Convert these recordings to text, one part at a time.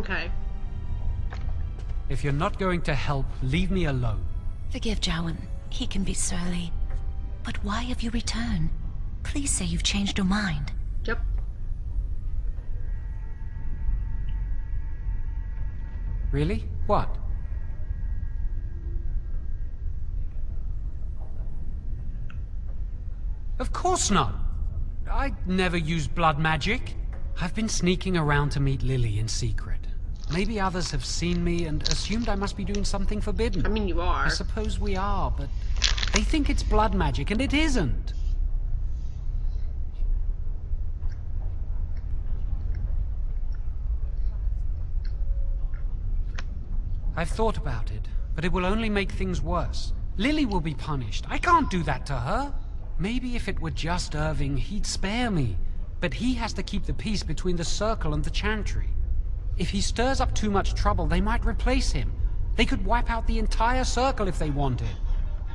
Okay. If you're not going to help, leave me alone. Forgive Jowan. He can be surly. But why have you returned? Please say you've changed your mind. Yep. Really? What? Of course not. I never used blood magic. I've been sneaking around to meet Lily in secret. Maybe others have seen me and assumed I must be doing something forbidden. I mean, you are. I suppose we are, but they think it's blood magic, and it isn't. I've thought about it, but it will only make things worse. Lily will be punished. I can't do that to her. Maybe if it were just Irving, he'd spare me. But he has to keep the peace between the Circle and the Chantry. If he stirs up too much trouble, they might replace him. They could wipe out the entire Circle if they wanted.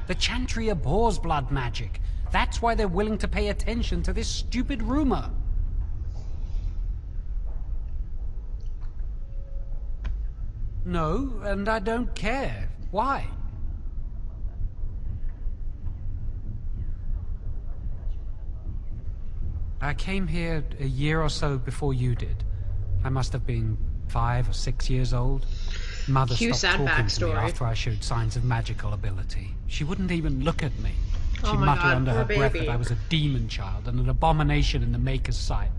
The Chantry abhors blood magic. That's why they're willing to pay attention to this stupid rumor. No, and I don't care. Why? I came here a year or so before you did. I must have been 5 or 6 years old. Mother stopped talking to me after I showed signs of magical ability. She wouldn't even look at me. She'd mutter under her breath that I was a demon child and an abomination in the Maker's sight.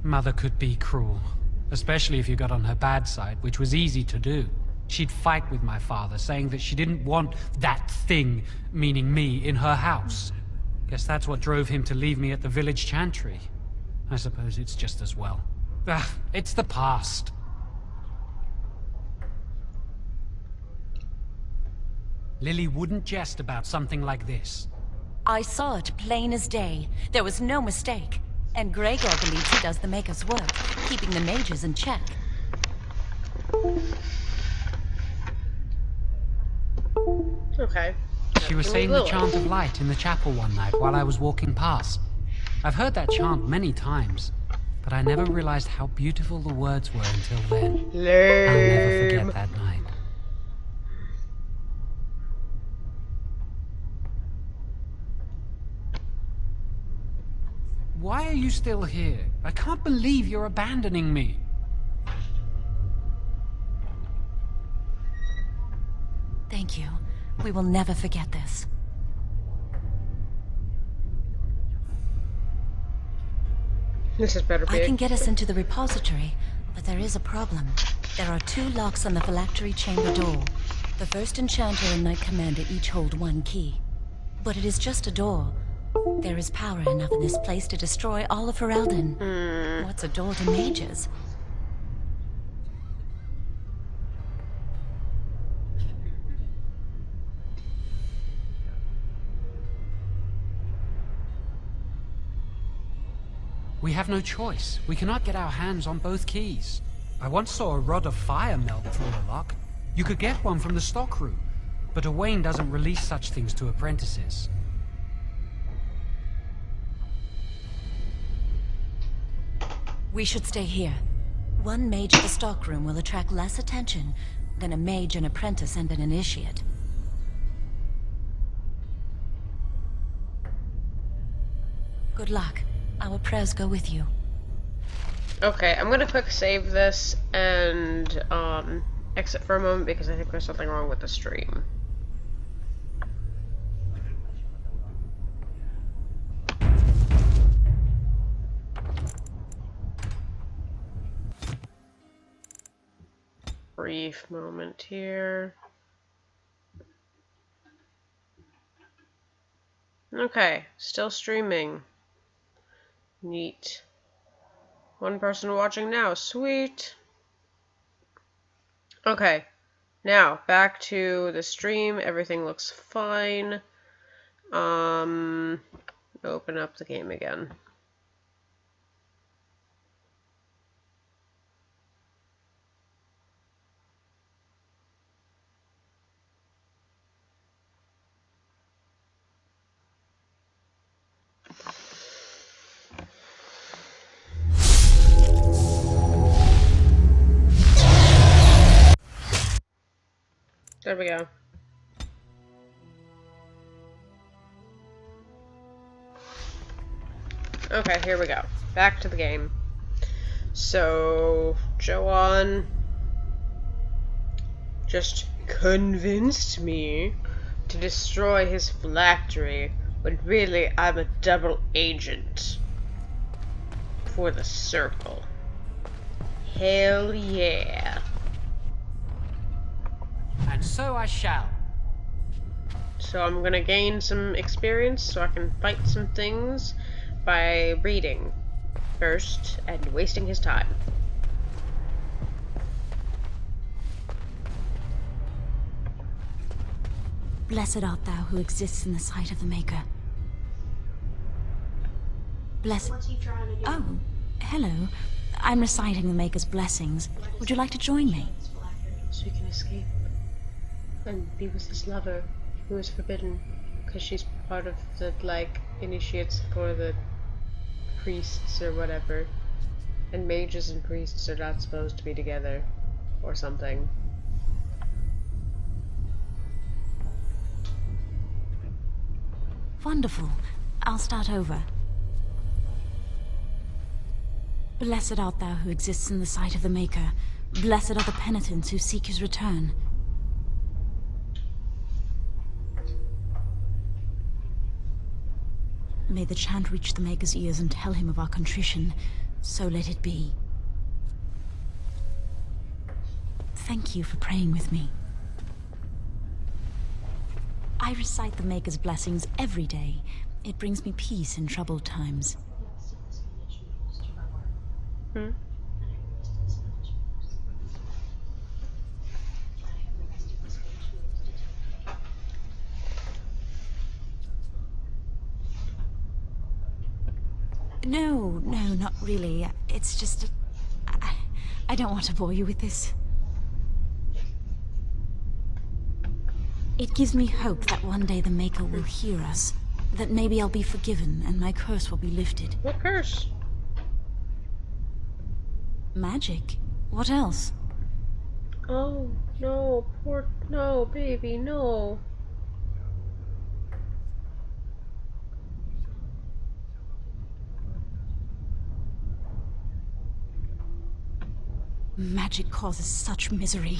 Mother could be cruel, especially if you got on her bad side, which was easy to do. She'd fight with my father, saying that she didn't want that thing, meaning me, in her house. Guess that's what drove him to leave me at the village chantry. I suppose it's just as well. It's the past. Lily wouldn't jest about something like this. I saw it plain as day. There was no mistake. And Gregor believes he does the Maker's work, keeping the mages in check. Okay. She was saying the chant of light in the chapel one night while I was walking past. I've heard that chant many times, but I never realized how beautiful the words were until then. Lame. I'll never forget that night. Why are you still here? I can't believe you're abandoning me. Thank you. We will never forget this. This is better be. I can get us into the repository, but there is a problem. There are 2 locks on the phylactery chamber door. The first enchanter and knight commander each hold 1 key. But it is just a door. There is power enough in this place to destroy all of Ferelden. What's a door to mages? We have no choice. We cannot get our hands on both keys. I once saw a rod of fire melt through a lock. You could get one from the stockroom, but Owain doesn't release such things to apprentices. We should stay here. 1 mage at the stockroom will attract less attention than a mage, an apprentice, and an initiate. Good luck. Our prayers go with you. Okay, I'm gonna quick save this and exit for a moment because I think there's something wrong with the stream. Brief moment here. Okay, still streaming. Neat. 1 person watching now. Sweet. Okay. Now, back to the stream. Everything looks fine. Open up the game again. There we go. Okay, here we go. Back to the game. So, Joanne just convinced me to destroy his phylactery, when really I'm a double agent for the Circle. Hell yeah. And so I shall. So I'm gonna gain some experience so I can fight some things by reading first and wasting his time. Blessed art thou who exists in the sight of the Maker. Blessed. What's he trying to do? Oh, hello. I'm reciting the Maker's blessings. Would you like to join me? So he can escape and be with his lover, who is forbidden because she's part of the, like, initiates for the priests or whatever. And mages and priests are not supposed to be together or something. Wonderful. I'll start over. Blessed art thou who exists in the sight of the Maker. Blessed are the penitents who seek his return. May the chant reach the Maker's ears and tell him of our contrition. So let it be. Thank you for praying with me. I recite the Maker's blessings every day. It brings me peace in troubled times. Hmm? No, not really. It's just... I don't want to bore you with this. It gives me hope that one day the Maker will hear us. That maybe I'll be forgiven and my curse will be lifted. What curse? Magic? What else? Oh, no, no, baby, no. Magic causes such misery.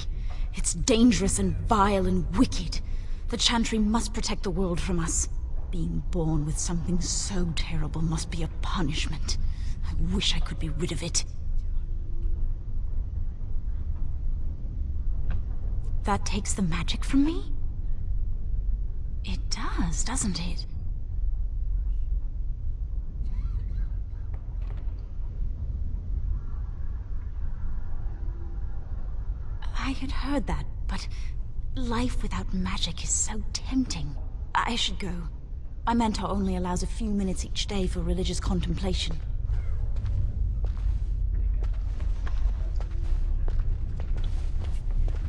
It's dangerous and vile and wicked. The Chantry must protect the world from us. Being born with something so terrible must be a punishment. I wish I could be rid of it. That takes the magic from me? It does, doesn't it? I had heard that, but life without magic is so tempting. I should go. My mentor only allows a few minutes each day for religious contemplation.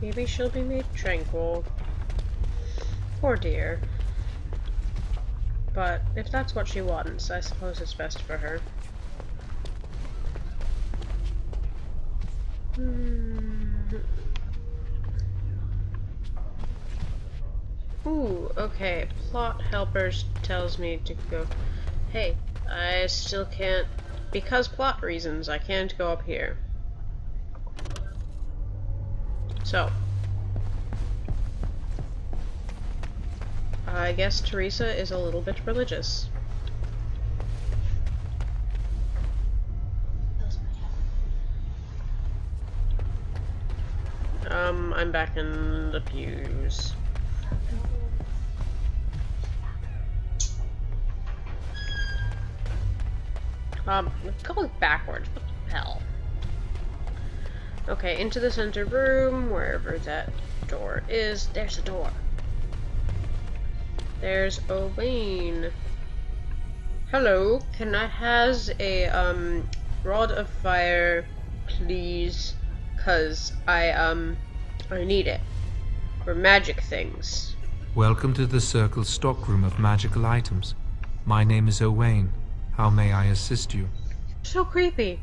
Maybe she'll be made tranquil. Poor dear. But if that's what she wants, I suppose it's best for her. Ooh, okay. Plot helpers tells me to go. Hey, I still can't, because plot reasons, I can't go up here. So, I guess Teresa is a little bit religious. I'm back in the pews. Going backwards, what the hell? Okay, into the center room, wherever that door is. There's a door. There's Owain. Hello, can I has a, rod of fire, please? 'Cause I need it. For magic things. Welcome to the Circle's stockroom of magical items. My name is Owain. How may I assist you? So creepy.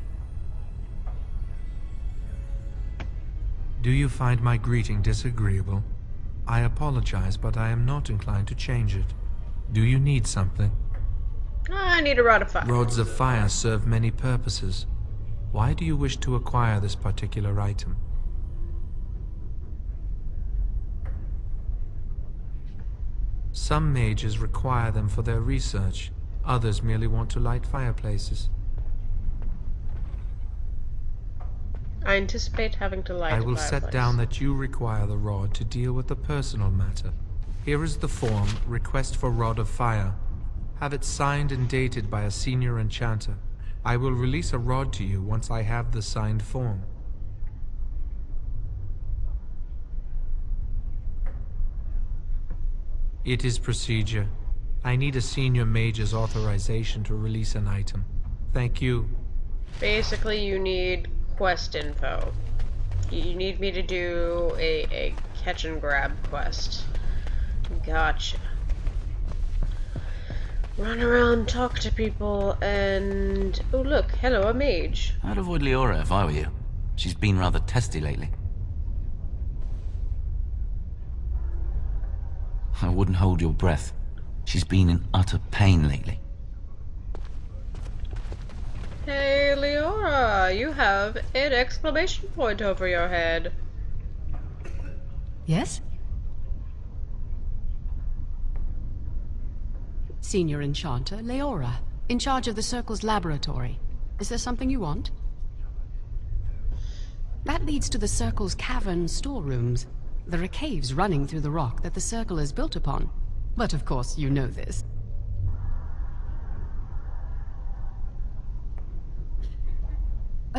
Do you find my greeting disagreeable? I apologize, but I am not inclined to change it. Do you need something? I need a rod of fire. Rods of fire serve many purposes. Why do you wish to acquire this particular item? Some mages require them for their research. Others merely want to light fireplaces. I anticipate having to light I a will fireplace. set down that you require the rod to deal with a personal matter. Here is the form, Request for Rod of Fire. Have it signed and dated by a senior enchanter. I will release a rod to you once I have the signed form. It is procedure. I need a senior mage's authorization to release an item. Thank you. Basically, you need quest info. You need me to do a catch and grab quest. Gotcha. Run around, talk to people, and... Oh look, hello, a mage. I'd avoid Leora if I were you. She's been rather testy lately. I wouldn't hold your breath. She's been in utter pain lately. Hey, Leora, you have an exclamation point over your head. Yes? Senior Enchanter, Leora, in charge of the Circle's laboratory. Is there something you want? That leads to the Circle's cavern storerooms. There are caves running through the rock that the Circle is built upon. But of course, you know this.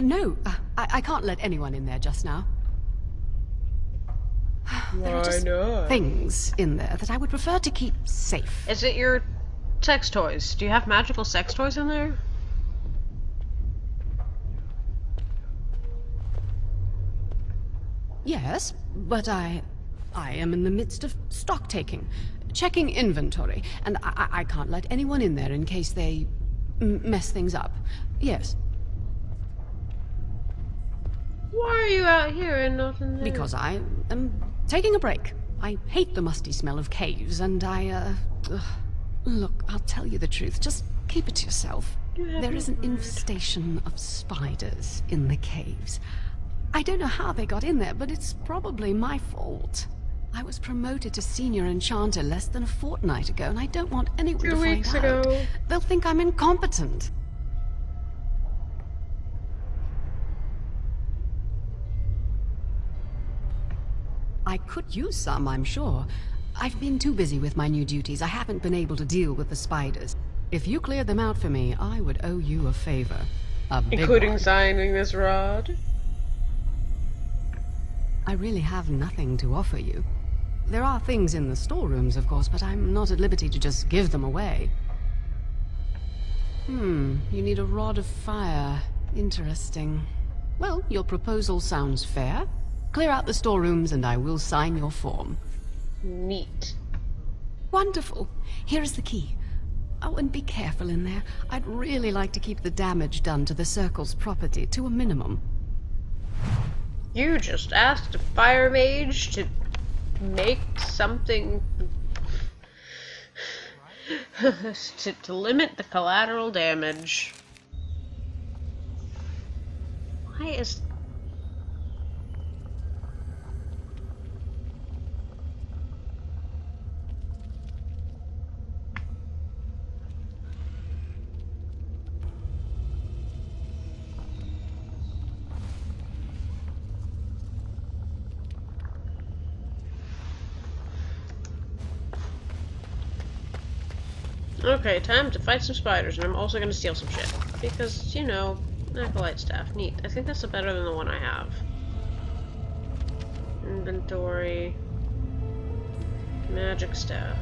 No, I can't let anyone in there just now. There are just not? things in there that I would prefer to keep safe. Is it your sex toys? Do you have magical sex toys in there? Yes, but I am in the midst of stock taking, checking inventory, and I can't let anyone in there in case they mess things up. Yes, Why are you out here and not in there? because I am taking a break. I hate the musty smell of caves, and Look, I'll tell you the truth. Just keep it to yourself. There is an infestation of spiders in the caves. I don't know how they got in there, but it's probably my fault. I was promoted to Senior Enchanter less than a fortnight ago, and I don't want anyone 2 to find weeks out. ago. They'll think I'm incompetent. I could use some, I'm sure. I've been too busy with my new duties. I haven't been able to deal with the spiders. If you cleared them out for me, I would owe you a favor. A big Including one. signing this rod? I really have nothing to offer you. There are things in the storerooms, of course, but I'm not at liberty to just give them away. You need a rod of fire. Interesting. Well, your proposal sounds fair. Clear out the storerooms and I will sign your form. Neat. Wonderful. Here is the key. Oh, and be careful in there. I'd really like to keep the damage done to the Circle's property to a minimum. You just asked a fire mage to make something to limit the collateral damage. Why is... Okay, time to fight some spiders, and I'm also gonna steal some shit. Because, you know, acolyte staff. Neat. I think that's better than the one I have. Inventory. Magic staff.